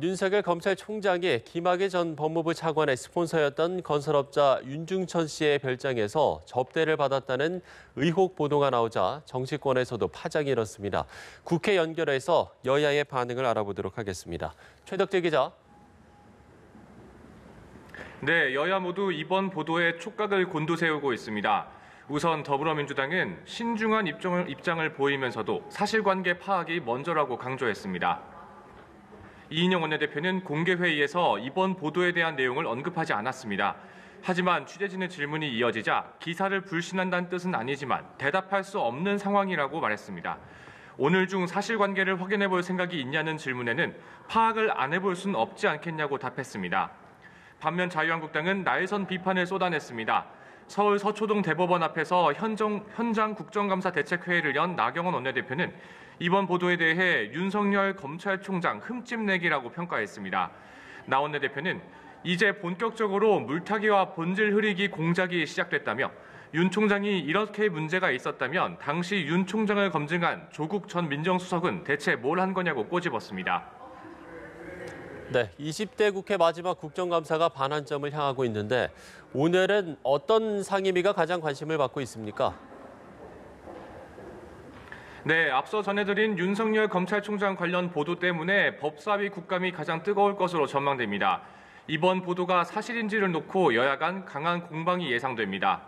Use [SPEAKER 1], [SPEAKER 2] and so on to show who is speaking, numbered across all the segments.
[SPEAKER 1] 윤석열 검찰총장이 김학의 전 법무부 차관의 스폰서였던 건설업자 윤중천 씨의 별장에서 접대를 받았다는 의혹 보도가 나오자 정치권에서도 파장이 일었습니다. 국회 연결해서 여야의 반응을 알아보도록 하겠습니다. 최덕재 기자.
[SPEAKER 2] 네, 여야 모두 이번 보도에 촉각을 곤두세우고 있습니다. 우선 더불어민주당은 신중한 입장을 보이면서도 사실관계 파악이 먼저라고 강조했습니다. 이인영 원내대표는 공개회의에서 이번 보도에 대한 내용을 언급하지 않았습니다. 하지만 취재진의 질문이 이어지자 기사를 불신한다는 뜻은 아니지만 대답할 수 없는 상황이라고 말했습니다. 오늘 중 사실관계를 확인해 볼 생각이 있냐는 질문에는 파악을 안 해볼 수는 없지 않겠냐고 답했습니다. 반면 자유한국당은 날선 비판을 쏟아냈습니다. 서울 서초동 대법원 앞에서 현장 국정감사 대책회의를 연 나경원 원내대표는 이번 보도에 대해 윤석열 검찰총장 흠집내기라고 평가했습니다. 나 원내대표는 이제 본격적으로 물타기와 본질 흐리기 공작이 시작됐다며 윤 총장이 이렇게 문제가 있었다면 당시 윤 총장을 검증한 조국 전 민정수석은 대체 뭘 한 거냐고 꼬집었습니다.
[SPEAKER 1] 네, 20대 국회 마지막 국정감사가 반환점을 향하고 있는데 오늘은 어떤 상임위가 가장 관심을 받고 있습니까?
[SPEAKER 2] 네, 앞서 전해드린 윤석열 검찰총장 관련 보도 때문에 법사위 국감이 가장 뜨거울 것으로 전망됩니다. 이번 보도가 사실인지를 놓고 여야 간 강한 공방이 예상됩니다.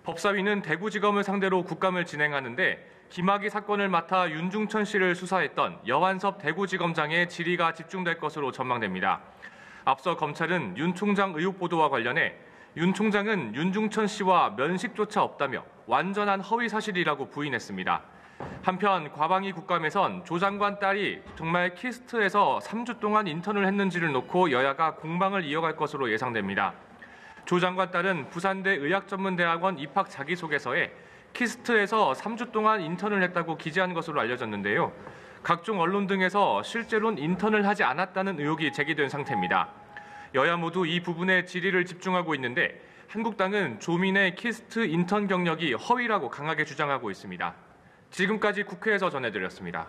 [SPEAKER 2] 법사위는 대구지검을 상대로 국감을 진행하는데 김학의 사건을 맡아 윤중천 씨를 수사했던 여한섭 대구지검장의 질의가 집중될 것으로 전망됩니다. 앞서 검찰은 윤 총장 의혹 보도와 관련해 윤 총장은 윤중천 씨와 면식조차 없다며 완전한 허위 사실이라고 부인했습니다. 한편 과방위 국감에선 조 장관 딸이 정말 키스트에서 3주 동안 인턴을 했는지를 놓고 여야가 공방을 이어갈 것으로 예상됩니다. 조 장관 딸은 부산대 의학전문대학원 입학 자기소개서에 키스트에서 3주 동안 인턴을 했다고 기재한 것으로 알려졌는데요. 각종 언론 등에서 실제로는 인턴을 하지 않았다는 의혹이 제기된 상태입니다. 여야 모두 이 부분에 질의를 집중하고 있는데 한국당은 조민의 키스트 인턴 경력이 허위라고 강하게 주장하고 있습니다. 지금까지 국회에서 전해드렸습니다.